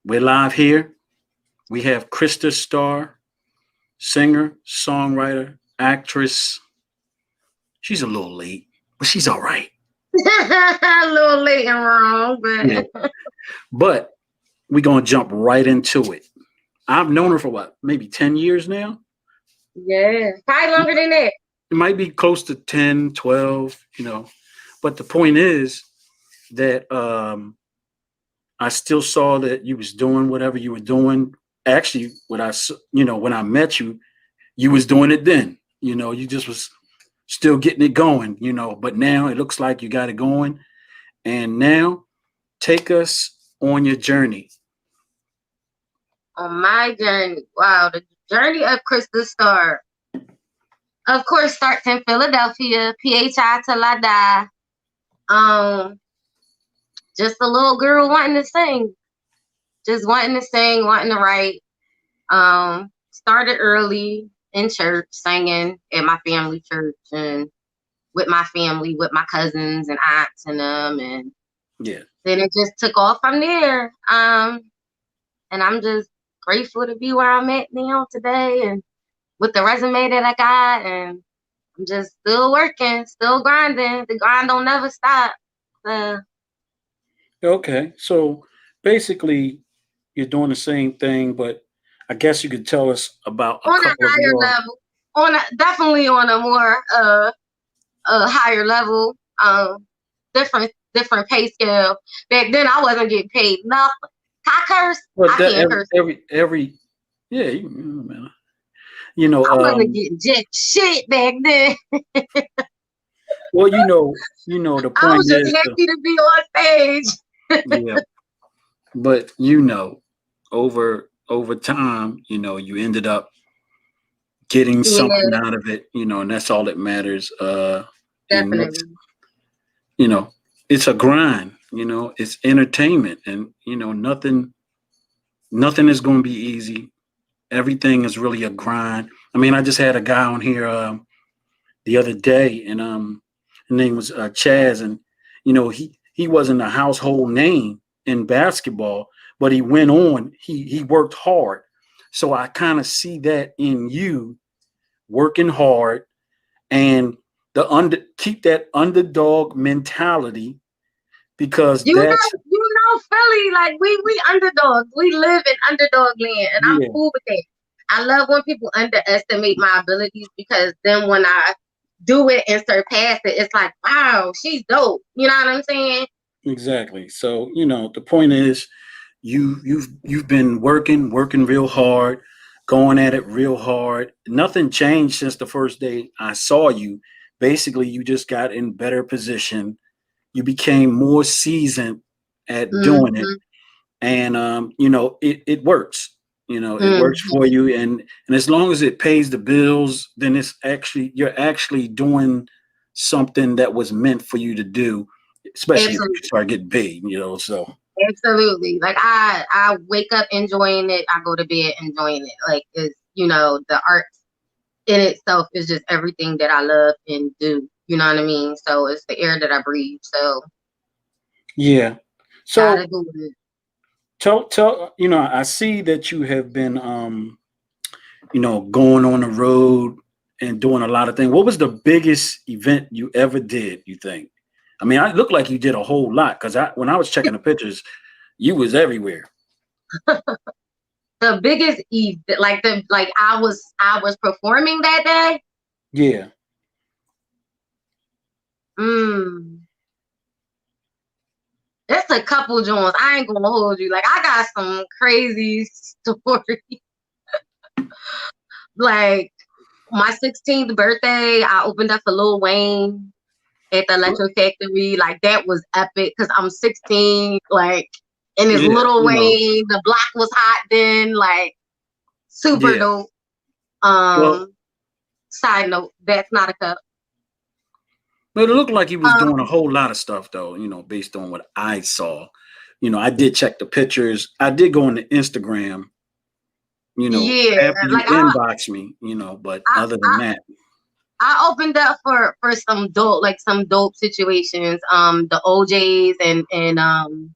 We're live here. We have Krista Starr, singer, songwriter, actress. She's a little late, but she's all right. A little late and wrong, Yeah. but But we're going to jump right into it. I've known her for what, maybe 10 years now? yeah, probably longer than that. It might be close to 10, 12. But the point is that I still saw that you was doing whatever you were doing. Actually, when I met you, you was doing it then. You just was still getting it going. But now it looks like you got it going. And now take us on your journey. On my journey, wow, the journey of Krista Starr, of course, starts in Philadelphia, PHI till I die. Just a little girl wanting to sing, just wanting to sing, wanting to write. Started early in church, singing at my family church and with my family, with my cousins and aunts and them, and Yeah. then it just took off from there. And I'm just grateful to be where I'm at now today, and with the resume that I got, and I'm just still working, still grinding. The grind don't never stop. Uh, Okay. So basically, you're doing the same thing, but I guess you could tell us about a on a couple of higher your. level, definitely on a more a higher level, different pay scale. Back then, I wasn't getting paid nothing. I curse. But I that can't curse. every yeah, man. You know, I wasn't getting jack shit back then. well, the I point was just is, happy to be on stage. yeah, but over time, you ended up getting something Yeah, out of it, and that's all that matters. And definitely. you know, it's a grind, it's entertainment, and nothing is going to be easy. Everything is really a grind. I mean, I just had a guy on here the other day, and his name was Chaz, and he wasn't a household name in basketball, but he went on. He worked hard, so I kind of see that in you, working hard, and keep that underdog mentality, because that's Philly, like we underdogs. We live in underdog land, and I'm yeah, cool with that. I love when people underestimate my abilities, because then when I do it and surpass it, it's like, wow, she's dope. You know what I'm saying? exactly. So the point is, you've been working real hard, going at it real hard. Nothing changed since the first day I saw you. Basically, you just got in better position. You became more seasoned at doing it, Mm-hmm, and it works. It works mm-hmm. for you, and as long as it pays the bills, then you're actually doing something that was meant for you to do, especially if you Absolutely, start getting paid. So absolutely. Like I wake up enjoying it. I go to bed enjoying it. Like it's the art in itself is just everything that I love and do. You know what I mean? So it's the air that I breathe. So yeah. gotta So do it. tell I see that you have been going on the road and doing a lot of things. What was the biggest event you ever did, you think? I mean, I look like you did a whole lot, because when I was checking the pictures, you was everywhere. The biggest event, like I was performing that day. Yeah. Mm, it's a couple joints. I ain't gonna hold you. Like I got some crazy stories. Like my 16th birthday, I opened up for Lil Wayne at the Electro Factory. Like that was epic because I'm 16. Like, and it's Yeah, Lil Wayne. The block was hot then. Like super yeah. dope. Well, Side note, that's not a cup. but it looked like he was doing a Um, whole lot of stuff, though, based on what I saw. I did check the pictures. I did go on the Instagram, yeah, after you like inboxed me, but I, other than I that, I opened up for some dope situations. The OJs and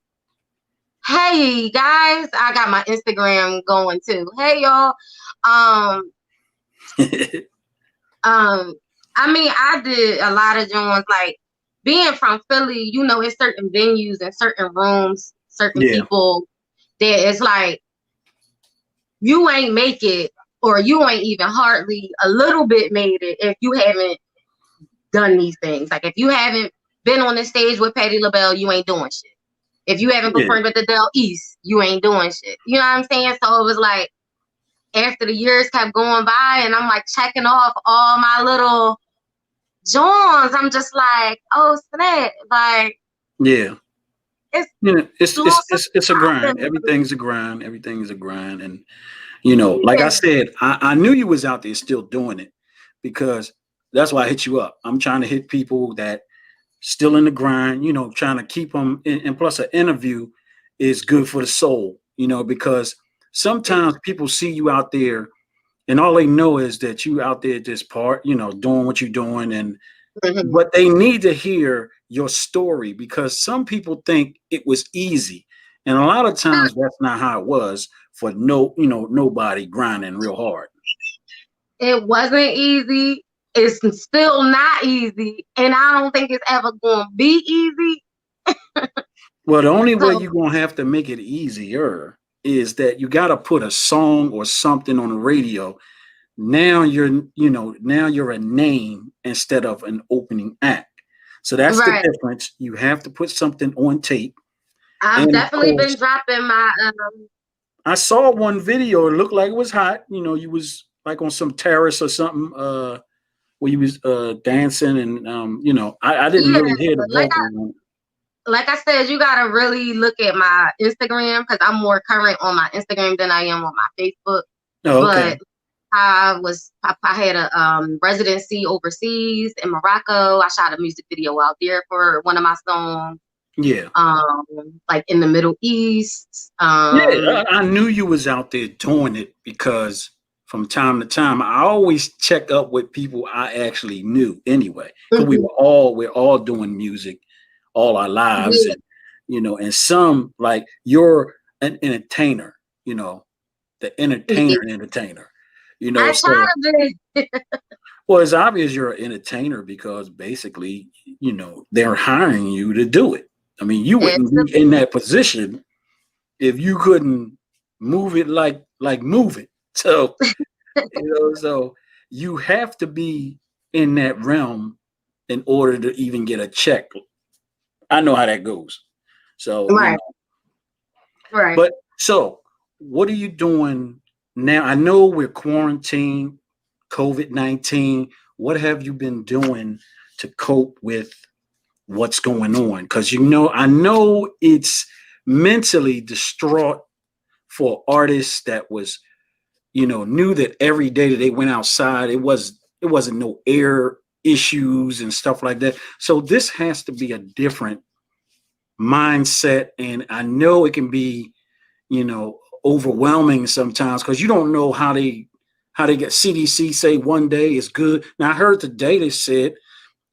Hey guys, I got my Instagram going too. Hey y'all. Um, um, I mean, I did a lot of joints. Like being from Philly, you know, it's certain venues and certain rooms, certain Yeah, people that it's like you ain't make it, or you ain't even hardly a little bit made it if you haven't done these things. Like if you haven't been on the stage with Patti LaBelle, you ain't doing shit. If you haven't yeah, performed at the Del East, you ain't doing shit. You know what I'm saying? So it was like after the years kept going by and I'm like checking off all my little joins, I'm just like, oh snap. Like yeah. it's Yeah, it's little it's something it's it's a grind. popping. Everything's a grind. Everything's a grind, and you know, like I Yeah. said, I knew you was out there still doing it because that's why I hit you up. I'm trying to hit people that still in the grind, you know, trying to keep them. And plus, an interview is good for the soul, you know, because sometimes people see you out there and all they know is that you out there just you know, doing what you're doing, and Mhm. but they need to hear your story because some people think it was easy, and a lot of times that's not how it was for nobody grinding real hard. It wasn't easy. It's still not easy. And I don't think it's ever gonna be easy. Well, the only way So you're gonna have to make it easier is that you got to put a song or something on the radio. Now you're a name instead of an opening act. So that's the right. difference. You have to put something on tape. I've And of definitely been course, dropping my I saw one video. It looked like it was hot. You know, you was like on some terrace or something, where you was dancing, and I didn't yeah, really hear the like vocals on it. like I said, you gotta really look at my Instagram because I'm more current on my Instagram than I am on my Facebook. Oh, okay. But I had a residency overseas in Morocco. I shot a music video out there for one of my songs. Yeah. Like in the Middle East. Yeah, I knew you was out there doing it because from time to time I always check up with people I actually knew anyway. Because Mhm. we're all doing music all our lives, Yeah, and and some like you're an entertainer, the yeah. entertainer. I try So to be. well, it's obvious you're an entertainer because basically, they're hiring you to do it. I mean, you wouldn't be in that position if you couldn't move it like move it. So so you have to be in that realm in order to even get a check. I know how that goes. So Right, right. but so what are you doing now? I know we're quarantined, COVID-19. What have you been doing to cope with what's going on? Because I know it's mentally distraught for artists that was knew that every day that they went outside it wasn't no air issues and stuff like that. So this has to be a different mindset, and I know it can be overwhelming sometimes because you don't know how they get. CDC say one day is good. Now I heard today they said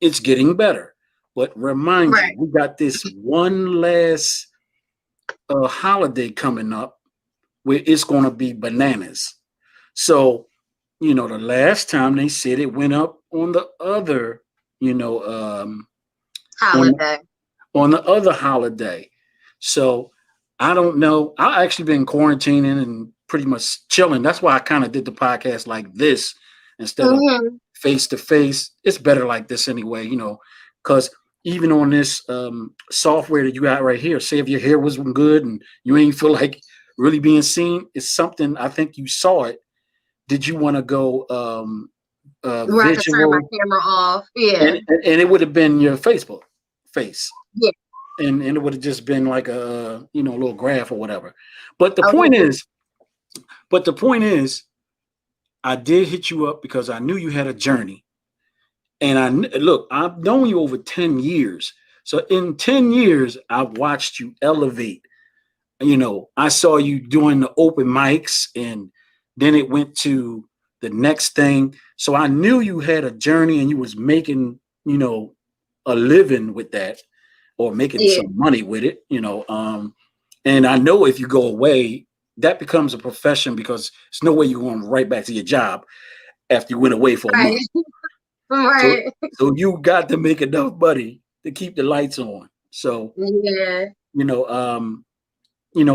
it's getting better, but remind you Right. we got this one last holiday coming up where it's going to be bananas. So, the last time they said it went up on the other, you know, on Holiday. on the other holiday. So I don't know. I actually been quarantining and pretty much chilling. That's why I kind of did the podcast like this instead of Hmm. face to face. It's better like this anyway, because even on this software that you got right here, say if your hair was good and you ain't feel like really being seen, it's something I think you saw it. Did you want to go Where I could turn my visual? camera off. And Yeah. and it would have been your Facebook face, Yeah. and it would have just been like a little graph or whatever. But the Okay, point cool. is, but the point is, I did hit you up because I knew you had a journey, and look, I've known you over 10 years. So in 10 years, I've watched you elevate. I saw you doing the open mics, and then it went to the next thing. So I knew you had a journey, and you was making, a living with that, or making Yeah. some money with it. And I know if you go away, that becomes a profession because there's no way you're going right back to your job after you went away for a Right. month. So, Right. so you got to make enough money to keep the lights on. So, Yeah. you know, um,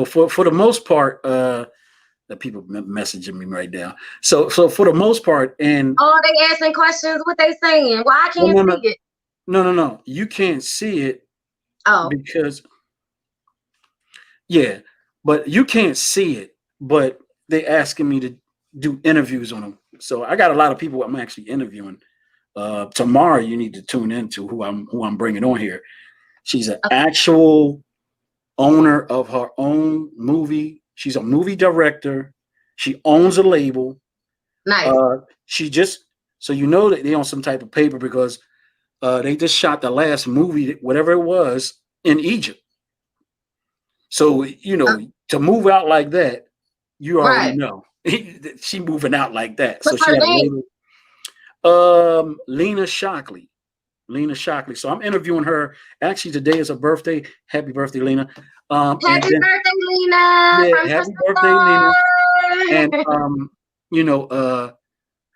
for the most part, the people messaging me right now. So for the most part, and Oh, they asking questions. What they saying? Well, I well, can't see it. no, you can't see it Oh, because yeah, but you can't see it. But they asking me to do interviews on them. So I got a lot of people I'm actually interviewing. Tomorrow, you need to tune into who I'm bringing on here. She's an okay. actual owner of her own movie. She's a movie director. She owns a label. Nice. Uh, she just so you know that they on some type of paper because they just shot the last movie, whatever it was, in Egypt. So Uh, to move out like that, you already right. know she moving out like that. So What's she her had a name? label. Lena Shockley. Lena Shockley. So I'm interviewing her. Actually, today is her birthday. Happy birthday, Lena. And Happy then birthday, Lena, yeah, from happy Krista birthday, Lena. And Starr. you know,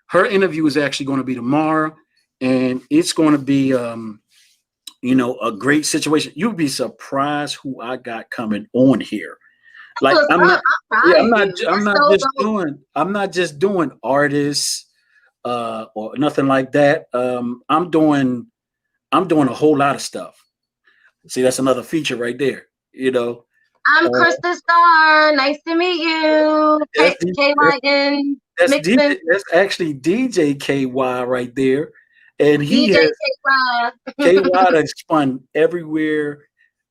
her interview is actually going to be tomorrow, and it's going to be a great situation. You'll be surprised who I got coming on here. Like What's I'm up? not, I'm yeah, proud of you. That's so dope. I'm not just doing artists or nothing like that. I'm doing a whole lot of stuff. See, that's another feature right there. I'm Uh, Krista Starr. Nice to meet you. that's D- that's KYN that's mixing DJ. That's actually DJ KY right there, and he DJ has KY KY. that spun everywhere,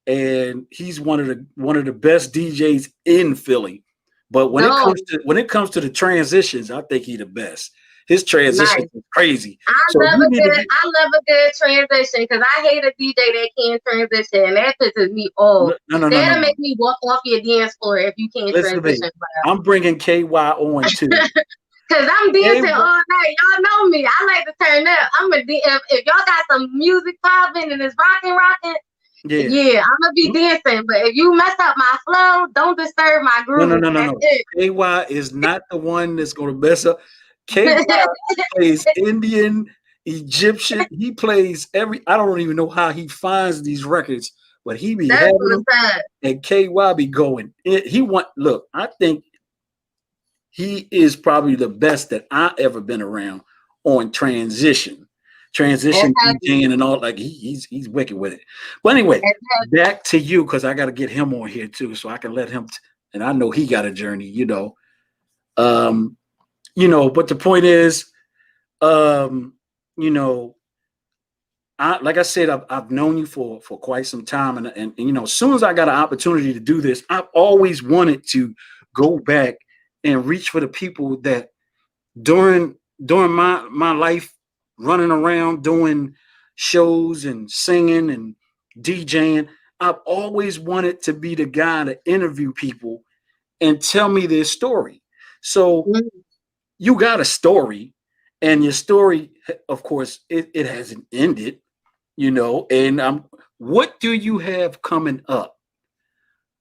and he's one of the best DJs in Philly. But when it No, comes to the transitions, I think he the best. His transitions nice. is crazy. I So love you a need to good get. I love a good transition because I hate a DJ that can't transition. And that pisses me off. No, no, no, no, That'll no. make me walk off your dance floor if you can't Listen to me. transition. I'm bringing KY on too. Cause I'm dancing KY, all night. Y'all know me. I like to turn up. If y'all got some music popping and it's rocking, yeah. yeah, I'm gonna be dancing. But if you mess up my flow, don't disturb my No, no, groove. no, no, That's no. it. KY is not the one that's going to mess up. KY plays Indian, Egyptian. He plays I don't even know how he finds these records, but he be That's having what's them, up. and KY be going. Look, I think he is probably the best that I ever been around on That's transition heavy. DJing and all. Like he's wicked with it. But anyway, That's heavy. back to you because I got to get him on here too, so I can let him. And I know he got a journey, Um, but the point is, um, you know, like I said, I've known you for quite some time, and as soon as I got an opportunity to do this, I've always wanted to go back and reach for the people that during during my life running around doing shows and singing and DJing, I've always wanted to be the guy to interview people and tell me their story. So Mhm. you got a story, and your story, of course, it hasn't ended, and what do you have coming up,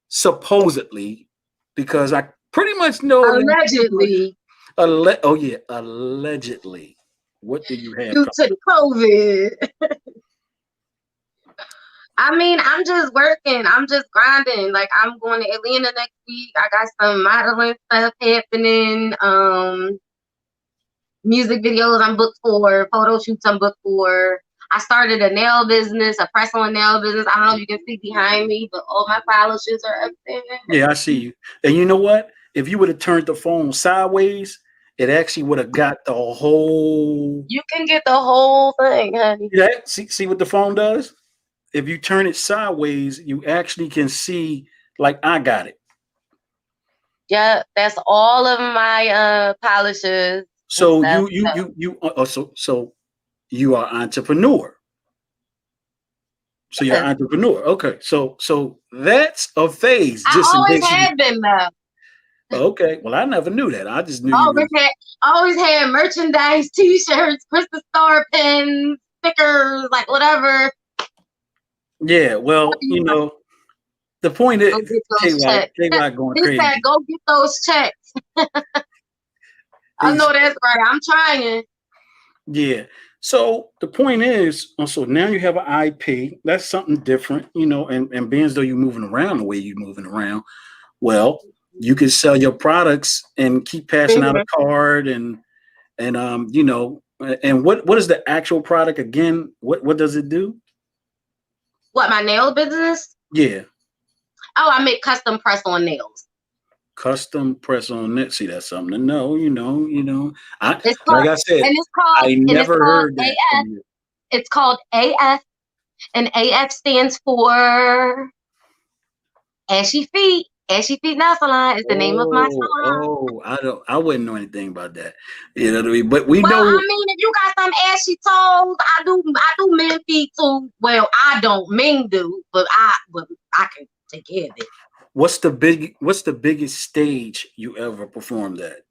supposedly, because I pretty much know that Allegedly, oh yeah, allegedly. What do you have due coming? to the COVID. I mean, I'm just working. I'm just grinding. Like I'm going to Atlanta next week. I got some modeling stuff happening. Music videos I'm booked for, photo shoots I'm booked for. I started a nail business, a press-on nail business. I don't know if you can see behind me, but all my polishes are up there. Yeah, I see you. And you know what? If you would have turned the phone sideways, it actually would have got the whole. You can get the whole thing, honey. Yeah, see what the phone does? If you turn it sideways, you actually can see like I got it. Yeah, that's all of my polishes and So stuff. so you are entrepreneur. So you're an Yes. entrepreneur. Okay. So that's a phase, I just in always case you. have been though. Okay. Well, I never knew that. I just knew you Always was. had always had merchandise, t-shirts, Krista Star pins, stickers, like whatever. Yeah. Well, The point Go is, get K those Rock, checks. K Rock going He said, crazy. "Go get those checks." I He's know that's right. I'm trying. Yeah. So the point is, so now you have an IP. That's something different, and being as though you're moving around the way you're moving around, well, you can sell your products and keep passing out a Mhm. card and what is the actual product again? What does it do? What, my nail business? Yeah. Oh, I make custom press on nails. Custom press on it. See, that's something to know, I It's called like I said, and it's called I and it's never called heard that from AF. you. It's called AF, and AF stands for Ashy Feet. Ashy Feet Nail Salon is the name of my salon. I wouldn't know anything about that. You know what I mean? But we Well, I know mean, if you got some ashy toes, I do men feet too. Well, I don't, men do, but I can take care of it. what's the biggest stage you ever performed at?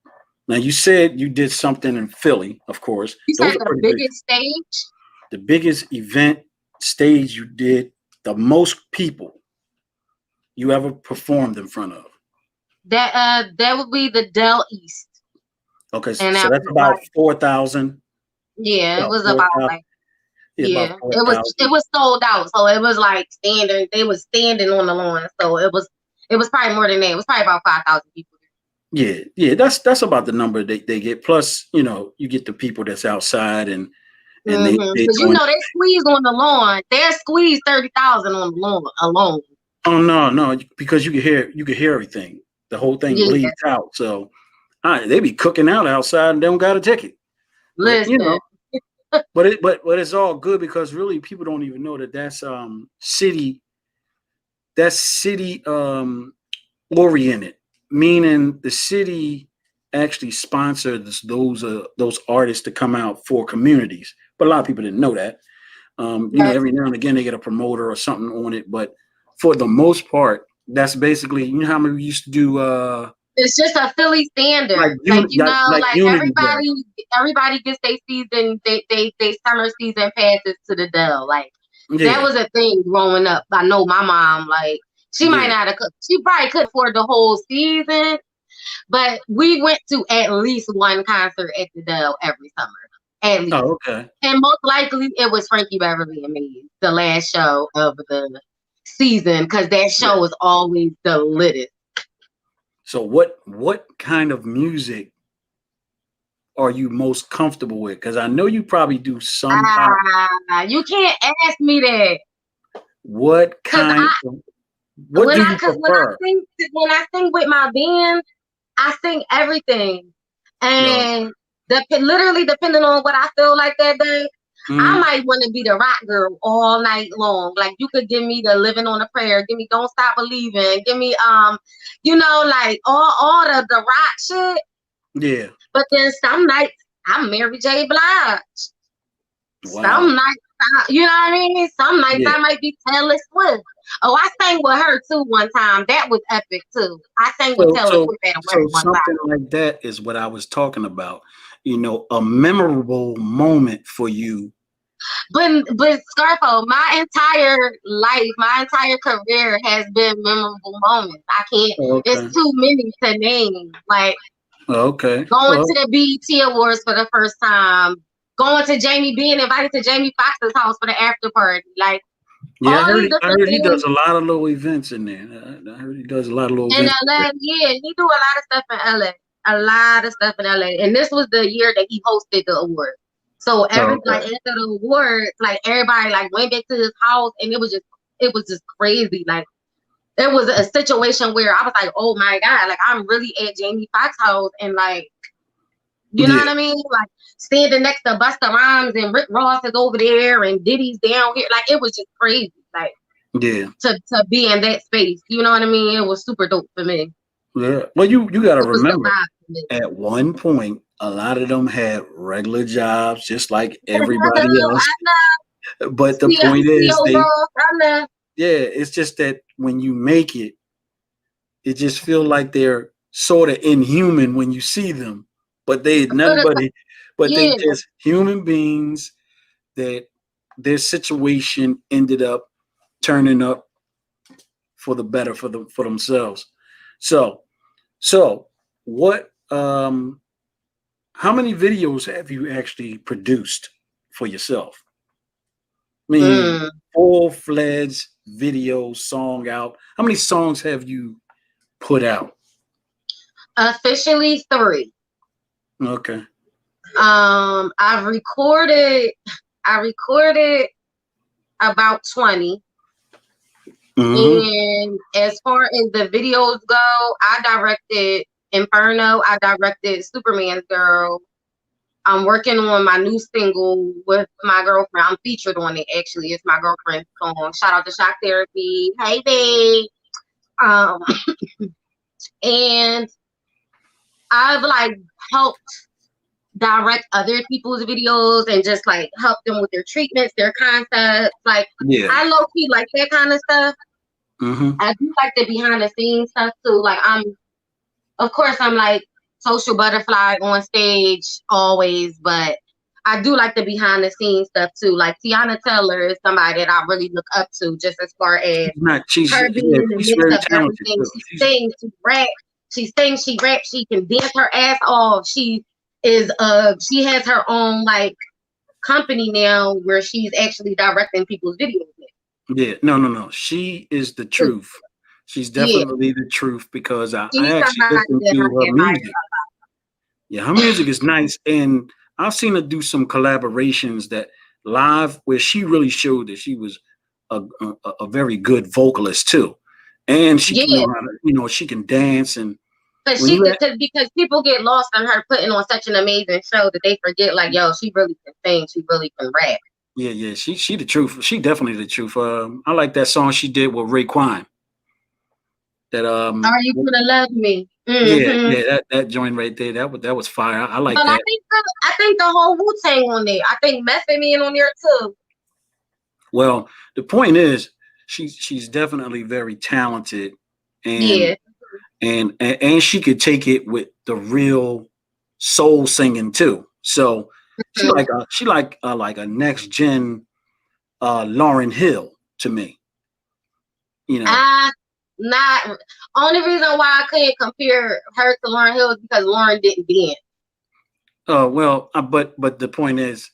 Now you said you did something in Philly, of course. You Those said are the pretty big. biggest stage? The biggest event stage you did, the most people you ever performed in front of. That would be the Dell East. Okay, And so that that's was about like, 4,000. yeah, it About was four about thousand. like, Yeah, yeah. about four It thousand. was sold out. So it was like standing, they was standing on the lawn. So it was probably more than that. It was probably about 5,000 people. Yeah. That's about the number they get. Plus, you get the people that's outside and they Because doing. they squeeze on the lawn. They squeeze 30,000 on the lawn alone. Oh no, because you can hear everything. The whole thing Yeah, bleeds out. So they be cooking out outside and they don't got a ticket. But listen. but it's all good because really people don't even know that that's city oriented, meaning the city actually sponsors those artists to come out for communities. But a lot of people didn't know that. Yes. Every now and again they get a promoter or something on it, but for the most part, that's basically how many we used to do It's just a Philly standard. like unity, like Like Unity Day. everybody gets their season, they summer season passes to the Dell. Like that Yeah, was a thing growing up. I know my mom, like she might yeah. not have, she probably couldn't afford the whole season, but we went to at least one concert at the Dell every summer, at least. Oh, okay. And most likely it was Frankie Beverly and Me, the last show of the season, because that Yeah. show was always the littest. So what kind of music are you most comfortable with? Because I know you probably do some pop. You can't ask me that. What Cause kind? What do you prefer? when I sing with my band, I sing everything, No. and literally depending on what I feel like that day, I Mm, might want to be the rock girl all night long. Like you could give me the Living on a Prayer, give me Don't Stop Believing, give me like all the rock shit. yeah. But then some nights I'm Mary J. Blige. Wow. Some nights, you know what I mean? Some nights Yeah. I might be Taylor Swift. Oh, I sang with her too one time. That was epic too. I sang with So Taylor so Swift at a so wedding one something time. like that is what I was talking about. A memorable moment for you. But Scarfo, my entire life, my entire career has been memorable moments. I can't. It's Okay. too many to name. Like Okay. going Well, to the BET Awards for the first time, being invited to Jamie Foxx's house for the after party. Like yeah, I all heard these he, I different heard he does things. a lot of little events in there. I heard he does a lot of little In events. LA, yeah, he do a lot of stuff in LA. A lot of stuff in LA. And this was the year that he hosted the award. So Oh, like okay. after the awards, like everybody like went back to his house and it was just crazy. Like it was a situation where I was like, oh my God, like I'm really at Jamie Foxx's house and like you know Yeah. what I mean? Like standing next to Busta Rhymes and Rick Ross is over there and Diddy's down here. Like it was just crazy. Like Yeah. to be in that space. You know what I mean? It was super dope for me. Yeah. Well, you got to It was the remember, vibe for me. at one point, a lot of them had regular jobs, just like I everybody else. know. But the point is, CEO Ross, I know. it's just that when you make it just feel like they're sort of inhuman when you see them, but they nothing but they Yeah, just human beings that their situation ended up turning up for the better for themselves. So so what how many videos have you actually produced for yourself? I mean, Mm, full-fledged video song out. How many songs have you put out? officially 3. Okay. I've recorded. I recorded about 20. Hmm. And as far as the videos go, I directed Inferno. I directed Superman's Girl. I'm working on my new single with my girlfriend. I'm featured on it actually. It's my girlfriend's song. Shout out to Shock Therapy. Hey babe. Um and I've like helped direct other people's videos and just like help them with their treatments, their concepts. Like Yeah. I low key like that kind of stuff. Hmm. I do like the behind the scenes stuff too. Like of course I'm like social butterfly on stage always, but I do like the behind the scenes stuff too. Like Tiana Taylor is somebody that I really look up to just as far as She's not. She's her being yeah. in the She's mix very of talented everything. too. She She's sings, she sings, she raps, she can dance her ass off. She has her own like company now where she's actually directing people's videos. yeah. No, no, no. She is the truth. She's Yeah, definitely the truth because I she's actually somebody listen that to her I admire. music. Yeah, her music is nice, and I've seen her do some collaborations that live where she really showed that she was a very good vocalist too, and she can Yeah, know how to, she can dance. And because when you because people get lost in her putting on such an amazing show that they forget like, yo, she really can sing, she really can rap. yeah, yeah, she the truth. She definitely the truth. I like that song she did with Raekwon. That Are you gonna love me? yeah, Hmm. yeah, that joint right there. That was fire. I like But that. I think the whole Wu Tang on there. I think Method Man on there too. Well, the point is, she's definitely very talented, and Yeah. and she could take it with the real soul singing too. So Mhm. she like a next gen Lauren Hill to me. You know. I not only reason why I couldn't compare her to Lauren Hill is because Lauren didn't dance. Well, but the point is,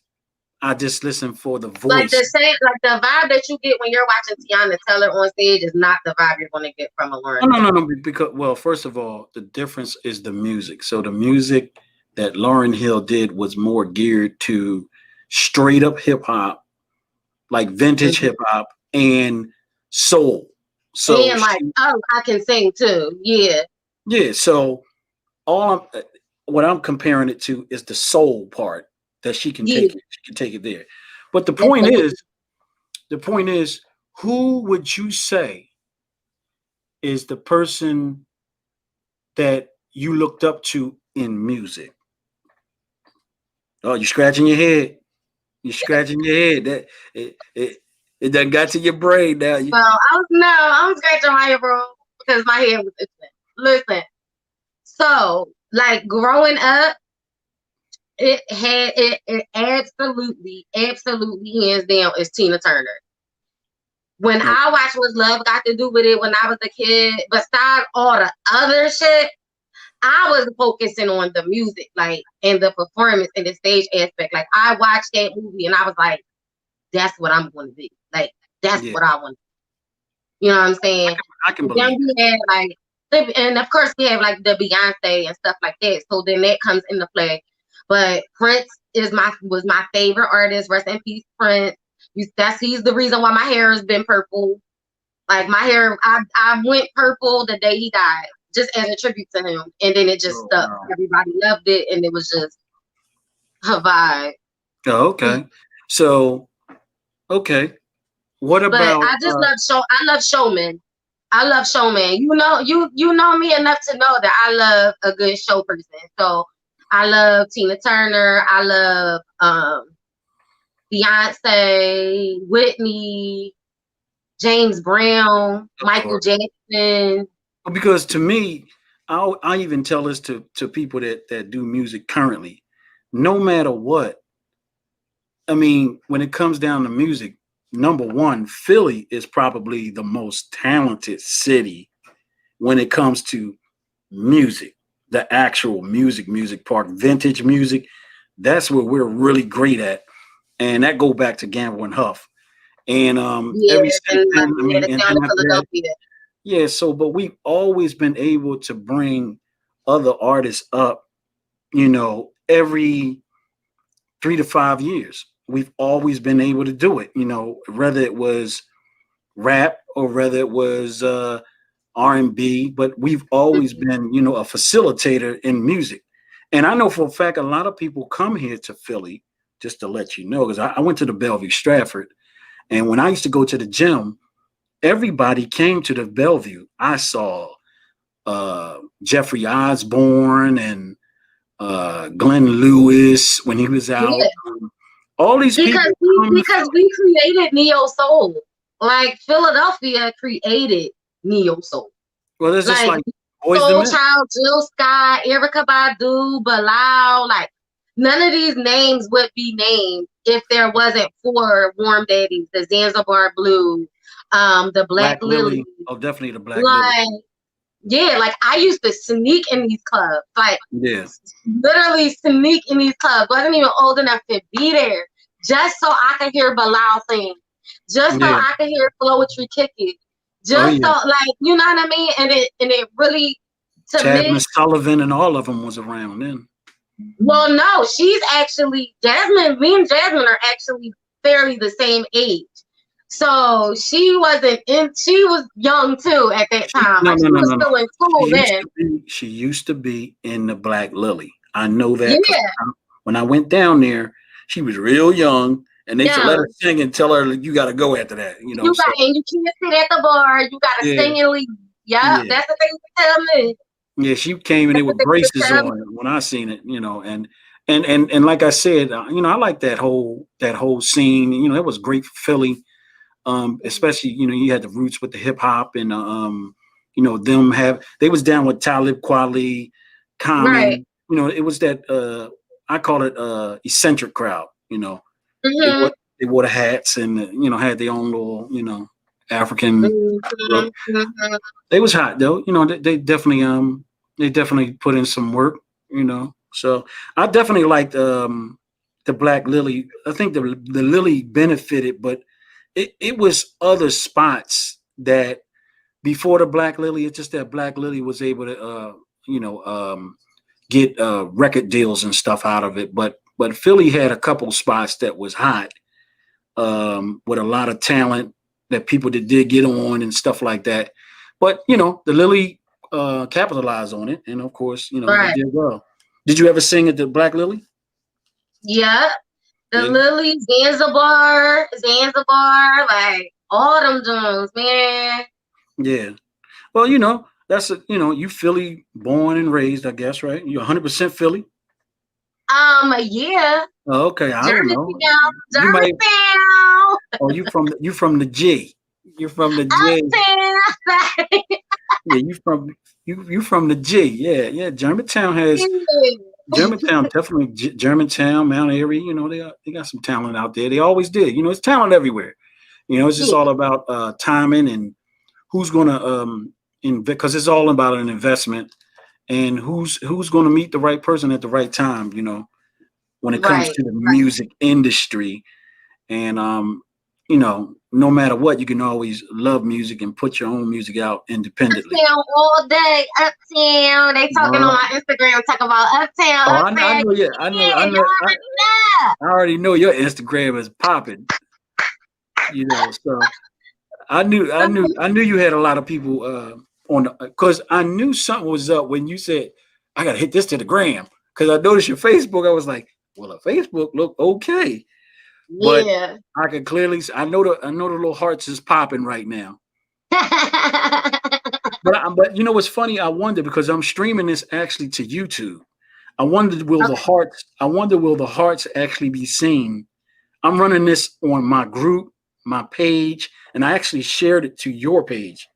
I just listen for the Like voice. the same, like the vibe that you get when you're watching Tiana Taylor on stage is not the vibe you're gonna get from a Lauren No, no, Hill. no, no. Because well, first of all, the difference is the music. So the music that Lauren Hill did was more geared to straight up hip hop, like vintage Mhm. hip hop and soul. So And like, she, oh, I can sing too. Yeah. yeah. So what I'm comparing it to is the soul part that she can Yeah. take it. She can take it there. But Absolutely. the point is, who would you say is the person that you looked up to in music? Oh, you're scratching your head. You're scratching your head. That it done got to your brain now. Well, I'm scratching my head, bro, because my head was itching. Listen, so like growing up, it absolutely hands down is Tina Turner. When No, I watched What Love Got to Do with It when I was a kid, besides all the other shit, I was focusing on the music, like and the performance and the stage aspect. Like I watched that movie and I was like, that's what I'm gonna do. Like that's yeah, what I want. You know what I'm saying? I can And then believe we had like, and of course we have like the Beyonce and stuff like that. So then that comes into play. But Prince was my favorite artist. Rest in peace, Prince. He's the reason why my hair has been purple. Like my hair, I went purple the day he died, just as a tribute to him. And then it that. just Oh stuck. wow. Everybody loved it, and it was just a vibe. Oh, okay. So okay. What But about I just love show. I love showman. I love showman. You know me enough to know that I love a good show person. So I love Tina Turner. I love Beyonce, Whitney, James Brown, of Michael course? Jackson. Because to me, I even tell this to people that do music currently. No matter what, I mean, when it comes down to music, number one, Philly is probably the most talented city when it comes to music, the actual music part, vintage music. That's where we're really great at, and that go back to Gamble and Huff. And Yeah, every since then, I yeah, mean, the and sound of after that, Philadelphia. yeah. So, but we've always been able to bring other artists up. Every 3 to 5 years, we've always been able to do it. Whether it was rap or whether it was R&B, but we've always Mhm. been, a facilitator in music. And I know for a fact a lot of people come here to Philly, just to let you know, because I went to the Bellevue Stratford, and when I used to go to the gym, everybody came to the Bellevue. I saw Jeffrey Osborne and Glenn Lewis when he was out. Yeah, All these because people we come to because Philly. we created neo soul. Like Philadelphia created neo soul. Well, there's just Like like Boys the Soul Men. Child, Jill Scott, Erica Badu, Bilal, like none of these names would be named if there wasn't for Warm Daddies, the Zanzibar Blue, the Black Black Lily. Lily. Oh, definitely the Black Lily. Like, yeah, like I used to sneak in these clubs, like Yeah. literally sneak in these clubs. Wasn't even old enough to be there, just so I could hear Bilal sing, just so Yeah. I could hear Poetry kick it, Oh just so yeah. like you know what I mean. And it really to Jasmine me. Sullivan and all of them was around then. Well, no, she's actually Jasmine. Me and Jasmine are actually fairly the same age. So she wasn't in. She was young too at that time. No, Like no, she no, was no, no. still in She school used then. to be. She used to be in the Black Lily. I know that because Yeah, when I went down there, she was real young, and they used to let her young. sing and tell her you got to go after that. You So got and you can't sit at the bar. You got to yeah, sing and leave. Yep, yeah, that's the thing to tell me. yeah. She came in there That's the with thing to braces tell me. on when I seen it. And like I said, I like that whole scene. It was great for Philly. Especially you had the roots with the hip hop and they was down with Talib Kweli, Right. Common. It was that I call it eccentric crowd. They wore Mhm. they wore the hats and had their own little African look. Mhm. Mhm. They was hot though. They definitely put in some work. So I definitely liked the Black Lily. I think the Lily benefited, but it was other spots that before the Black Lily. It's just that Black Lily was able to you know get record deals and stuff out of it. But Philly had a couple spots that was hot with a lot of talent that people that did get on and stuff like that. But the Lily capitalized on it, and of course, they Right. did well. Did you ever sing at the Black Lily? Yep. The Yeah, Lily, Zanzibar, like all them joints, man. yeah. Well, that's you Philly born and raised, I guess, right? You 100% Philly. Yeah, Oh, okay, I don't know. Germantown, You might. Germantown, Oh, you from the G. You're from the J. Uptown. Yeah, you from the G. Yeah, yeah. Germantown definitely Germantown, Mount Airy. They got some talent out there. They always did. It's talent everywhere. It's just Yeah, all about timing and who's gonna because it's all about an investment and who's gonna meet the right person at the right time. When it comes right. to the music industry, and no matter what, you can always love music and put your own music out independently. Uptown all day, Uptown. They talking on Uh, my Instagram, talking about oh, Uptown, I Uptown. know. Yeah, I know. Yeah, I y'all know. already know. I already know your Instagram is popping. So I knew you had a lot of people on because I knew something was up when you said I gotta hit this to the gram because I noticed your Facebook. I was like, well, the Facebook look okay, but Yeah. I can clearly I know the little hearts is popping right now. But what's funny? I wonder because I'm streaming this actually to YouTube. I wonder will the hearts actually be seen. I'm running this on my group, my page, and I actually shared it to your page.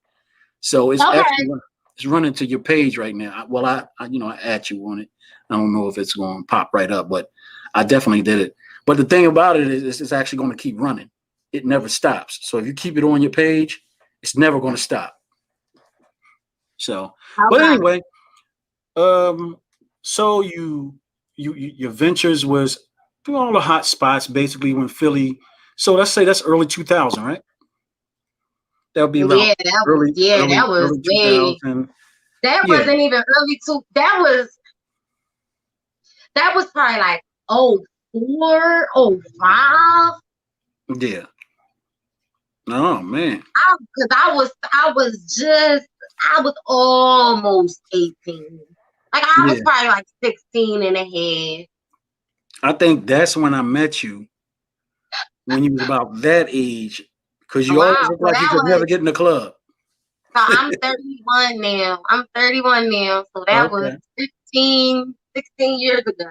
So it's Okay. actually it's running to your page right now. Well, I at you on it. I don't know if it's going to pop right up, but I definitely did it. But the thing about it is, it's actually going to keep running. it never stops. So if you keep it on your page, it's never going to stop. So, but Okay. anyway, um, so your ventures was through all the hot spots basically when Philly. So let's say that's early 2000, right? That would be about That was early way 2000. that Yeah, wasn't even early two that was probably like 04, 05. yeah. Oh man. Because I was almost 18. Like I was Yeah. probably like 16 and a half. I think that's when I met you, when you was about that age, because you Wow. always look So like you that could was never get in the club. so I'm 31 now. I'm 31 now. So that was Okay. 16 years ago.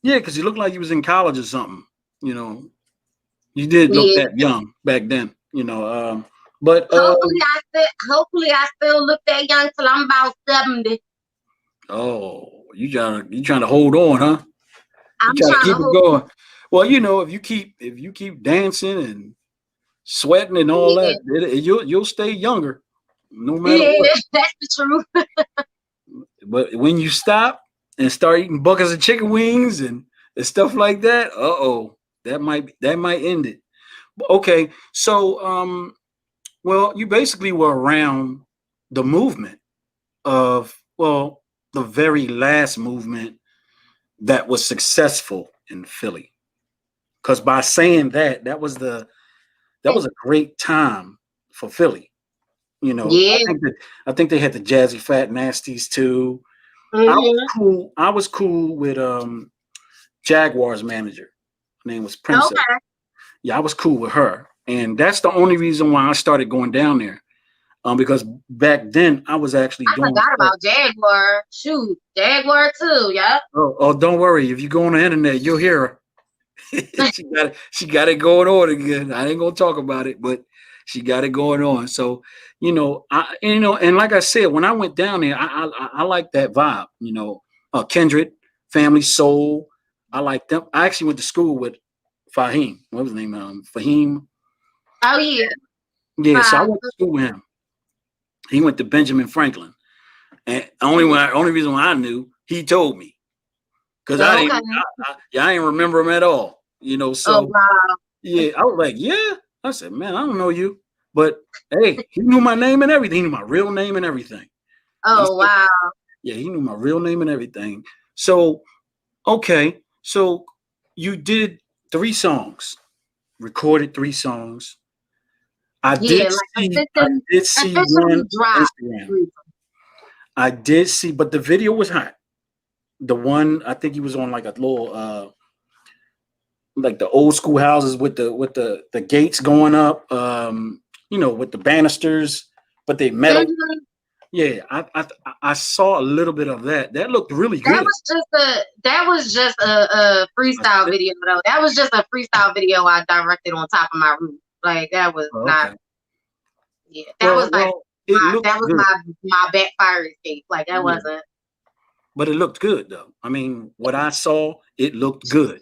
Yeah, because you look like you was in college or something. You know, you did look Yeah. that young back then. But Hopefully I still look that young till I'm about 70. oh, you trying to hold on, huh? You I'm trying to trying to keep it hold going. Well, if you keep dancing and sweating and all yeah. that, you'll stay younger, no matter Yeah, what. that's the truth. But when you stop and start eating buckets of chicken wings and stuff like that, that might end it. Okay, so well, you basically were around the movement of the very last movement that was successful in Philly. Because by saying that was a great time for Philly. I Yeah. think that I think they had the Jazzy Fat Nasties too. I was Hmm. cool. I was cool with Jaguars manager. Her name was Princess. Okay. Yeah, I was cool with her, and that's the only reason why I started going down there. Because back then I was actually I doing forgot stuff. about Jaguar. Shoot, Jaguar too. Yep. Oh, don't worry. If you go on the internet, you'll hear her. she got it going on again. I ain't gonna talk about it, but she got it going on. So, and like I said, when I went down there, I like that vibe. Kindred, Family Soul. I like them. I actually went to school with Fahim. What was his name? Fahim. Oh yeah. Yeah, so I Five. went to school with him. He went to Benjamin Franklin, and only reason why I knew, he told me, because I Okay. didn't, I didn't remember him at all. Oh So wow. yeah, I was like, yeah. I said, man, I don't know you, but hey, he knew my name and everything. He knew my real name and everything. He Oh said, wow. yeah, he knew my real name and everything. So okay, so you did 3 songs, recorded 3 songs. I did Yeah, like see, I did see one officially on dropped. Instagram. I did see, but the video was hot. The one I think he was on like a little like the old school houses with the gates going up, with the banisters, but they metal. Mhm. Yeah, I saw a little bit of that. That looked really That good. was just a I freestyle said, video though. That was just a freestyle video I directed on top of my roof. Like that was oh, not. okay. Yeah, that was like Well, it looked that was good, my backfire escape. Like that yeah, wasn't. but it looked good though. I mean, what I saw, it looked good.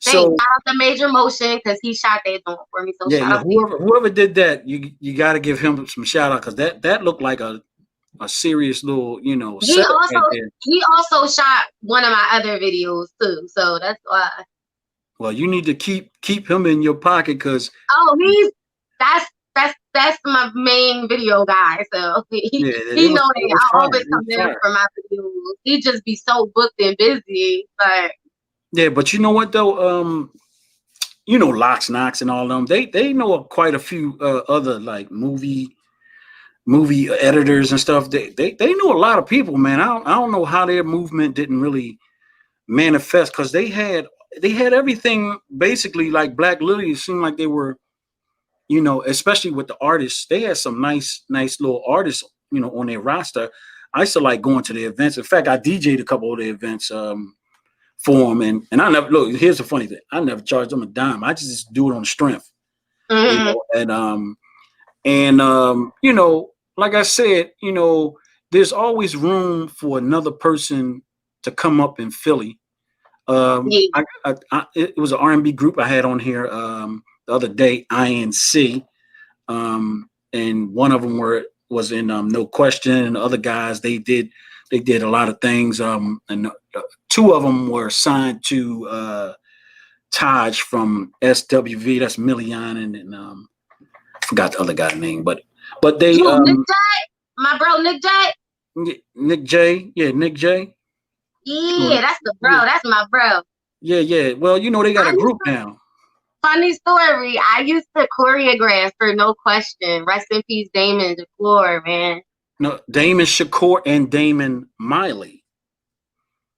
Thanks. So Shout out to Major Motion because he shot that joint for me. So yeah, shout yeah. out to you. Whoever did that, you got to give him some shout out, because that looked like a serious little He setup also right there. he also shot one of my other videos too. So that's why. Well, you need to keep him in your pocket, because Oh, that's my main video guy. So yeah, he know it that was I fire. always It come was to him fire. for my videos. He just be so booked and busy. Like Yeah, but you know what though? Locks, Knocks, and all them. They know quite a few other like movie editors and stuff. They know a lot of people, man. I don't know how their movement didn't really manifest, because they had everything basically like Black Lily. It seemed like they were, especially with the artists. They had some nice little artists, on their roster. I used to like going to the events. In fact, I DJ'd a couple of the events. For them, and I never look. Here's the funny thing: I never charged them a dime. I just do it on strength, mm, and like I said, there's always room for another person to come up in Philly. yeah. It was an R&B group I had on here, the other day, INC, and one of them was in No Question, and the other guys they did a lot of things, and two of them were signed to Taj from SWV. That's Million, and I forgot the other guy's name, but they Nick J, my bro Nick J. Nick J, yeah, Nick J. Yeah, that's the bro. Yeah, That's my bro. yeah. Well, they got I a used group to, now. funny story. I used to choreograph for No Question. Rest in peace, Damon DeClore, man. No, Damon Shakur and Damon Miley.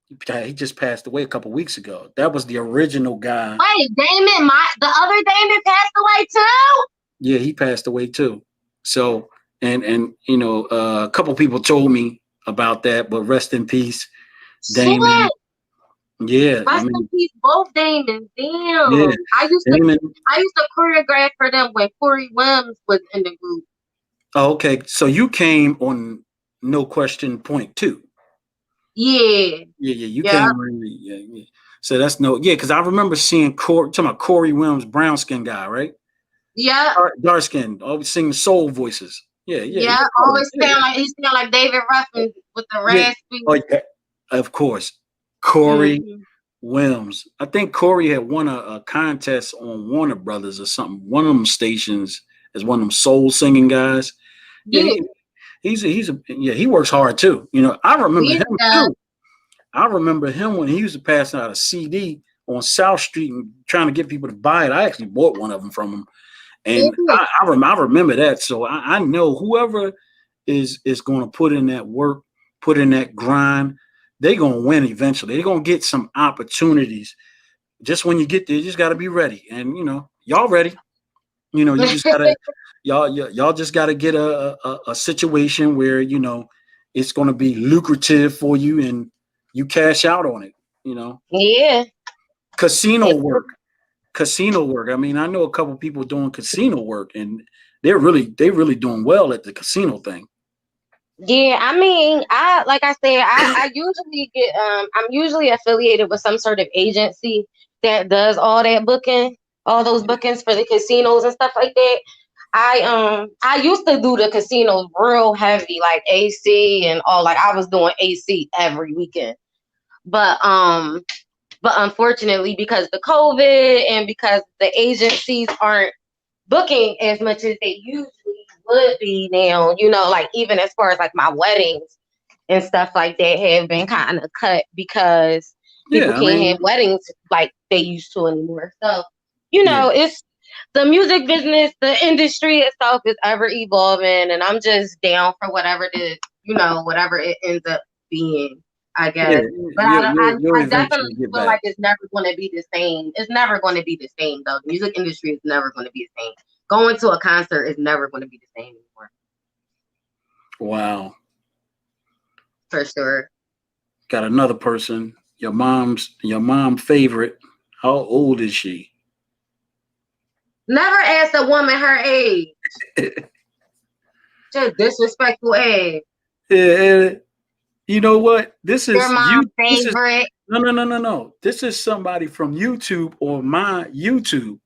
He just passed away a couple weeks ago. That was the original guy. Wait, Damon, the other Damon passed away too? Yeah, he passed away too. So, and a couple people told me about that, but rest in peace, Damon. Shit. Yeah, I Rest in mean, peace, both Damons. yeah, Damn. Damon. I used to choreograph for them when Corey Williams was in the group. Oh, okay, so you came on No Question Point Two. Yeah. Yeah, you Yeah. came. Yeah. So that's because I remember seeing talking about Corey Williams, brown skin guy, right? Yeah. Dark skin, always singing soul voices. Yeah. Always sound like David Ruffin with the Yeah. raspy. Oh, yeah. Of course, Corey Mm-hmm. Williams. I think Corey had won a contest on Warner Brothers or something. One of them stations is one of them soul singing guys. Yeah. He works hard too. I remember him Yeah. too. I remember him when he used to pass out a CD on South Street and trying to get people to buy it. I actually bought one of them from him, and I remember that. So I know whoever is going to put in that work, put in that grind, they're going to win eventually. They're going to get some opportunities. Just when you get there, you just got to be ready. And y'all ready. You just gotta y'all just gotta get a situation where it's going to be lucrative for you and you cash out on it. Yeah. Casino work. I mean, I know a couple people doing casino work, and they're really doing well at the casino thing. Yeah, I mean, I usually get I'm usually affiliated with some sort of agency that does all that booking, all those bookings for the casinos and stuff like that. I used to do the casinos real heavy, like AC and all, like I was doing AC every weekend. But unfortunately, because the COVID and because the agencies aren't booking as much as they usually would be now, like even as far as like my weddings and stuff like that have been kind of cut because people can't have weddings like they used to anymore. So, it's the music business, the industry itself is ever evolving, and I'm just down for whatever whatever it ends up being, I guess. But I definitely feel like it's never going to be the same. It's never going to be the same, though. The music industry is never going to be the same. Going to a concert is never going to be the same anymore. Wow. For sure. Got another person. Your mom favorite. How old is she? Never ask a woman her age. Just disrespectful age. Yeah. You know what? This is your mom's favorite. No. This is somebody from YouTube or my YouTube.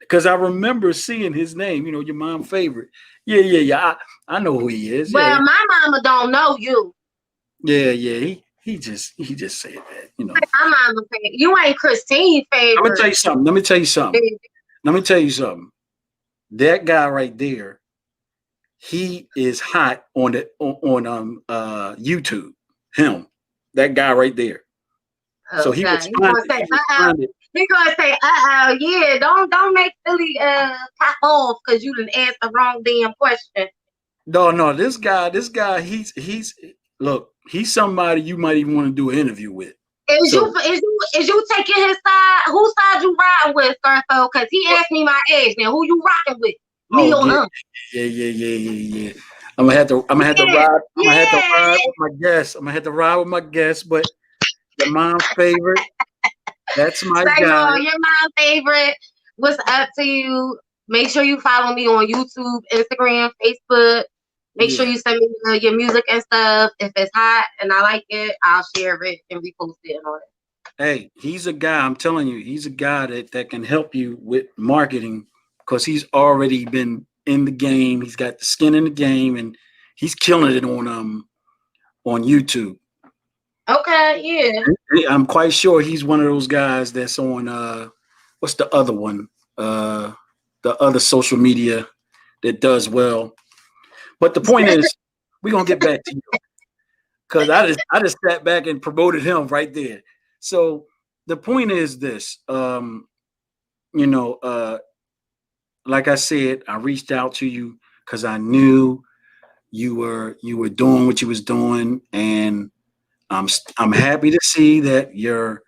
Because I remember seeing his name, your mom favorite. Yeah. I know who he is. Well, my mama don't know you. Yeah. He just said that, My mama favorite. You ain't Christine's favorite. Let me tell you something. That guy right there, he is hot on YouTube. Him, that guy right there. Okay. So he responded. He gonna say, yeah, don't make Philly pop off because you didn't ask the wrong damn question. No, this guy, he's somebody you might even want to do an interview with. Is you taking his side? Whose side you riding with, Scarfo? Because he asked me my age. Now, who you rocking with? Me or him? Yeah. I'm gonna have to ride. I'm gonna have to ride with my guest. But your mom's favorite. That's my guy. Your mom's favorite. What's up to you? Make sure you follow me on YouTube, Instagram, Facebook. Make sure you send me your music and stuff. If it's hot and I like it, I'll share it and repost it and all that. Hey, he's a guy. I'm telling you, he's a guy that can help you with marketing because he's already been in the game. He's got the skin in the game, and he's killing it on YouTube. Okay, yeah. I'm quite sure he's one of those guys that's on what's the other one? The other social media that does well. But the point is, we're gonna get back to you because I just sat back and promoted him right there. So the point is this, you know, like I said, I reached out to you because I knew you were doing what you was doing, and I'm happy to see that you're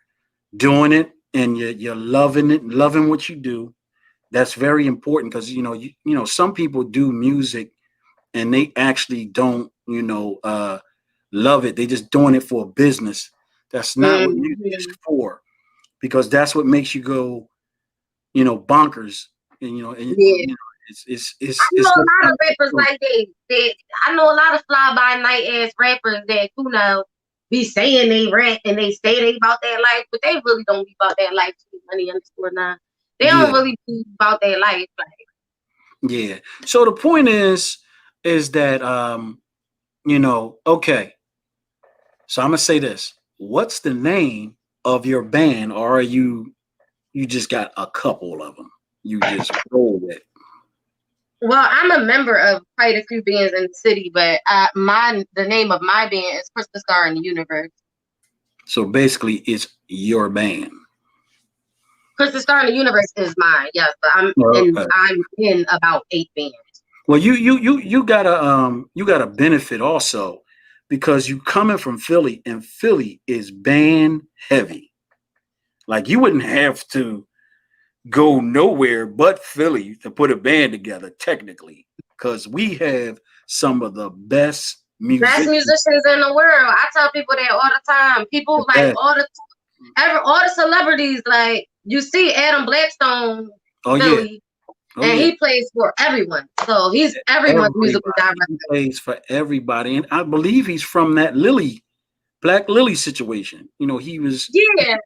doing it and you're loving it, loving what you do. That's very important because some people do music and they actually don't love it. They just doing it for a business. That's not what music is Mhm. for, because that's what makes you go bonkers. And Yeah. I know it's a just lot not of rappers true. like that. I know a lot of fly by night ass rappers that be saying they rap and they say they about that life, but they really don't be about that life to get money underscore now. They don't Yeah, really be about their life. Like, yeah. So the point is that okay. So I'm gonna say this. What's the name of your band, or are you just got a couple of them? You just roll with it. well, I'm a member of quite a few bands in the city, but the name of my band is Krista Starr in the Universe. So basically, it's your band. Krista Starr in the Universe is mine, yes, but Okay. I'm in about 8 bands. Well, you got a benefit also because you coming from Philly, and Philly is band heavy. Like you wouldn't have to go nowhere but Philly to put a band together, technically, because we have some of the best Best musicians. musicians in the world. I tell people that all the time. The People like best. all the celebrities, like you see Adam Blackstone, Oh yeah. Philly, Oh and yeah. he plays for everyone. So he's everyone's musical Everybody. director. He plays for everybody, and I believe he's from that Black Lily situation. He Yeah, was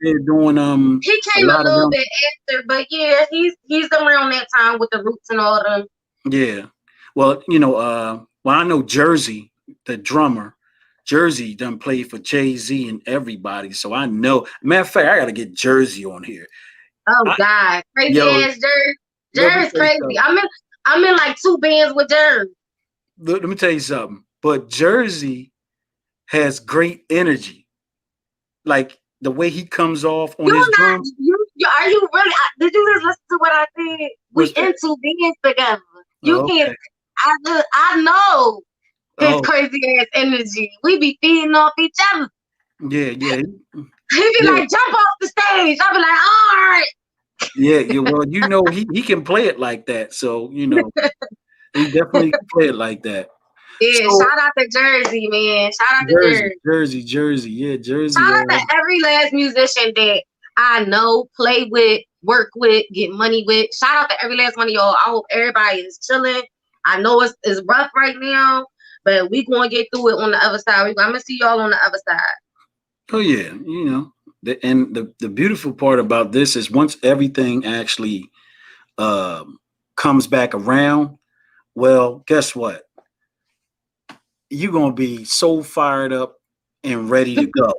there doing he a came a lot of little them. bit after, but yeah, he's around that time with the Roots and all them. Yeah. Well, I know Jersey, the drummer. Jersey done played for Jay-Z and everybody. So I know. Matter of fact, I gotta get Jersey on here. Oh I God, crazy yo, ass Jerry. let me Jerry's tell you crazy. something. I'm in like 2 bands with Jerry. Let me tell you something. But Jersey has great energy. Like the way he comes off on You his not drums. are you really? Did you just listen to what I said? We What's that? in 2 bands together. You Oh, can't. okay. I know his Oh, crazy ass energy. We be feeding off each other. yeah, yeah, He be yeah, like, jump off the stage. I be like, all right. yeah, yeah. Well, he can play it like that. So, he definitely can play it like that. Yeah, So shout out to Jersey, man. Shout out to Jersey, Jersey. Jersey, Jersey. Yeah, Jersey. Shout out to every last musician that I know, play with, work with, get money with. Shout out to every last one of y'all. I hope everybody is chilling. I know it's rough right now, but we gonna get through it on the other side. I'm gonna see y'all on the other side. Oh yeah, the beautiful part about this is once everything actually comes back around, well, guess what? You're gonna be so fired up and ready to go.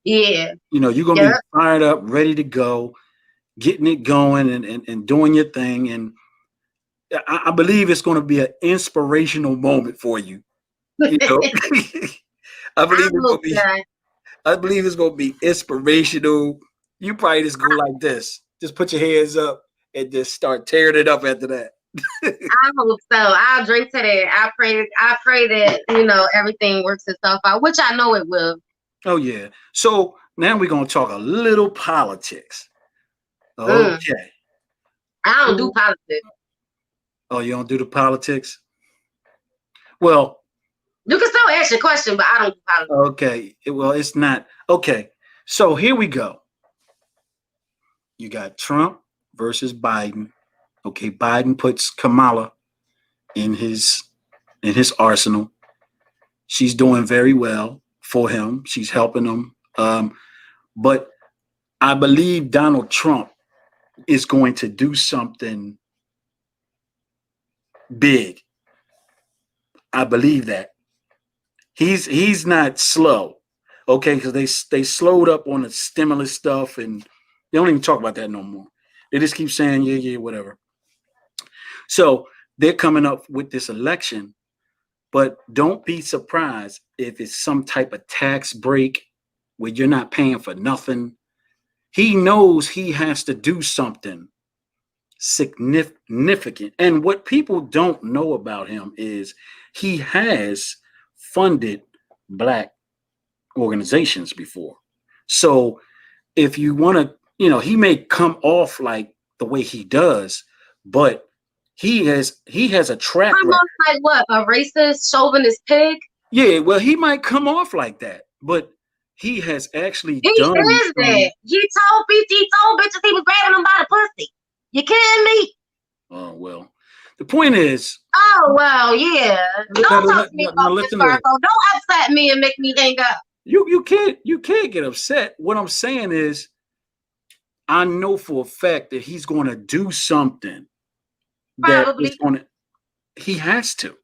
Yeah, You're gonna yeah. be fired up, ready to go, getting it going and doing your thing. And I believe it's gonna be an inspirational moment for you. You know, I I believe it's hope gonna be that. I believe it's gonna be inspirational. You probably just go like this. Just put your hands up and just start tearing it up after that. I hope so. I'll drink to that. I pray that, everything works itself out, which I know it will. Oh yeah. So now we're gonna talk a little politics. Mm, Okay. I don't do Who politics. Oh, you don't do the politics? Well, You can still ask your question, but I don't do politics. okay. Well, it's not okay. So here we go. You got Trump versus Biden. Okay, Biden puts Kamala in his arsenal. She's doing very well for him. She's helping him. But I believe Donald Trump is going to do something big. I believe that he's not slow, okay? Because they slowed up on the stimulus stuff, and they don't even talk about that no more. They just keep saying yeah, yeah, whatever. So they're coming up with this election, but don't be surprised if it's some type of tax break where you're not paying for nothing. He knows he has to do something significant. And what people don't know about him is he has funded black organizations before. So if you want to, he may come off like the way he does, but he has a track I'm record. like what? A racist, chauvinist pig? Yeah, well, he might come off like that, but he has actually He done is some. that. He told bitches he was grabbing them by the pussy. You kidding me? Oh well, the point is, Oh well, yeah. now, Don't talk to me now, about now Miss listen to Fargo. this. Don't upset me and make me hang up. You can't get upset. What I'm saying is, I know for a fact that he's going to do something that is Probably, going to. He has to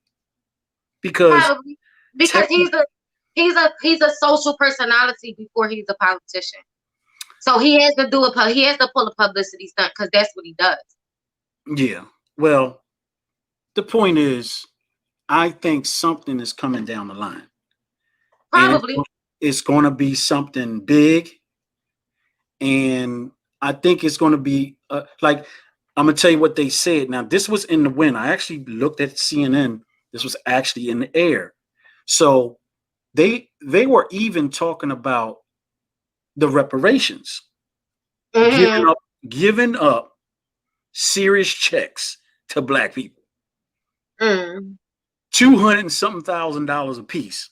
because probably. Because technically, he's a social personality before he's a politician. So he has to he has to pull a publicity stunt because that's what he does. yeah. Well, the point is, I think something is coming down the line, and Probably. it's going to be something big, and I think it's going to be like I'm gonna tell you what they said. Now, this was in the wind. I actually looked at CNN. This was actually in the air. So they were even talking about the reparations, giving Mm-hmm. up giving up serious checks to black people, Mm. 200 and something $1,000 a piece.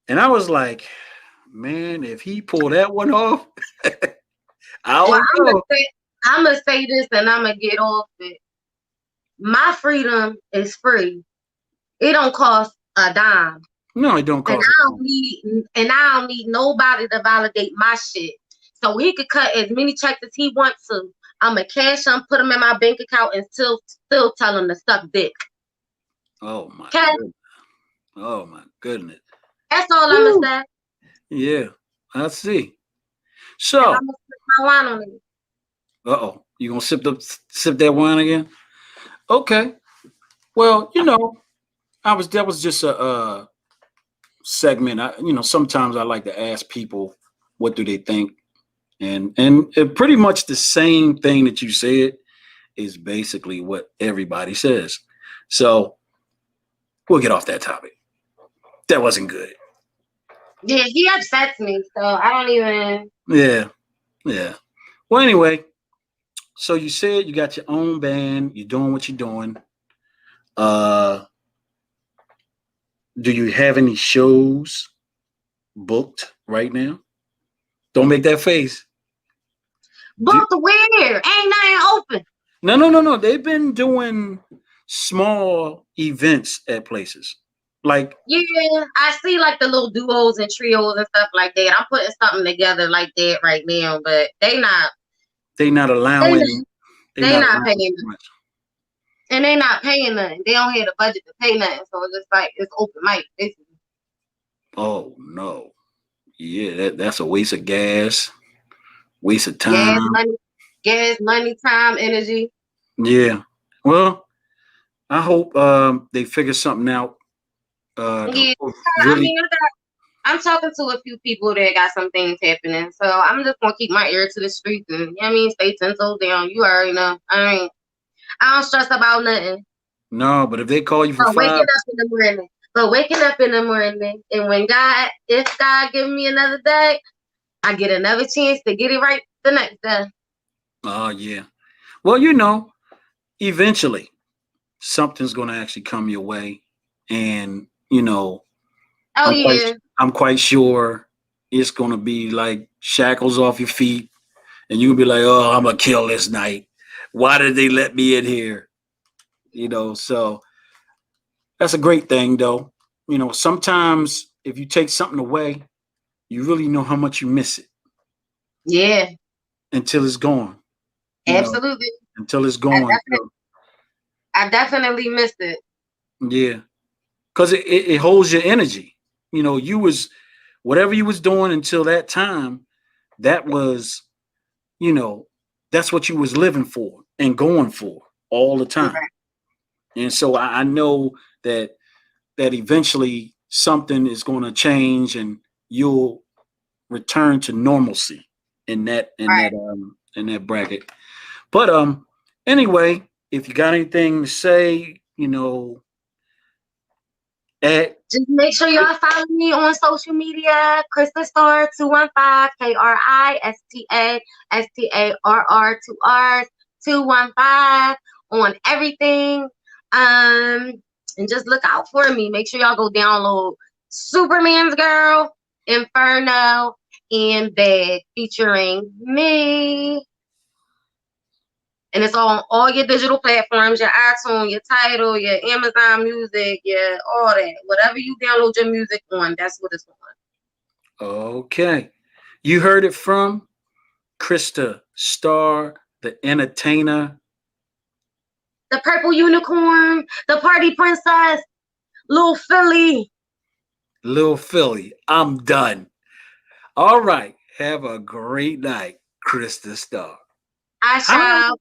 And I was like, man, if he pulled that one off, I Well, don't know. I'm gonna say this, and I'm gonna get off it. My freedom is free. It don't cost a dime, No, it don't and cost a ton. I don't need nobody to validate my shit. So he could cut as many checks as he wants to. I'm gonna cash them, put them in my bank account, and still tell him to suck dick. Oh my Okay, goodness. Oh my goodness. that's all I'm gonna Woo. say, Yeah, I see. and So, I'm gonna put my wine on it. you gonna sip that wine again? Okay. Well, that was just a segment. Sometimes I like to ask people what do they think, and pretty much the same thing that you said is basically what everybody says. So we'll get off that topic. That wasn't good. Yeah, he upsets me, so I don't even. Yeah, yeah. Well, anyway, so you said you got your own band. You're doing what you're doing. Uh, do you have any shows booked right now? Don't make that face. Do, Booked where? Ain't nothing open. no, no, no, no. They've been doing small events at places. Like Yeah, I see like the little duos and trios and stuff like that. I'm putting something together like that right now, but they not they allowing not, they they not not allowing paying, much. and they not paying nothing. They don't have the budget to pay nothing, so it's just like it's open mic. Basically. Oh no. Yeah, that's a waste of gas, waste of Gas time. money, time, energy. Yeah. Well, I hope they figure something out. To Yeah, I really mean, I'm talking to a few people that got some things happening, so I'm just gonna keep my ear to the streets and stay 10 toes down. You already know. I don't stress about nothing. no, but if they call you for But waking five, up in the morning. And when if God give me another day, I get another chance to get it right the next day. oh yeah. Well, eventually something's going to actually come your way, and Oh I'm quite yeah, I'm quite sure it's going to be like shackles off your feet, and you'll be like, oh, I'm gonna kill this night. Why did they let me in here? So that's a great thing, though. Sometimes if you take something away, you really know how much you miss it. Yeah, until it's gone. You know, absolutely. until it's I gone. definitely, I definitely missed it. Yeah, because it holds your energy. You know, you was whatever you was doing until that time. That was, you know, that's what you was living for and going for all the time. Right, And so I know that eventually something is going to change and you'll return to normalcy in right. in that bracket. But anyway, if you got anything to say, you know, at Just make sure y'all follow me on social media. Krista Starr 215 KRISTA STAR 215 on everything. And just look out for me. Make sure y'all go download Superman's Girl, Inferno, and Bad featuring me. And it's on all your digital platforms, your iTunes, your Tidal, your Amazon Music, your all that. Whatever you download your music on, that's what it's on. okay. You heard it from Krista Starr, the entertainer. The Purple Unicorn, the Party Princess, Little Philly. Lil Philly. I'm done. All right. Have a great night, Krista Starr. I Hi. shall.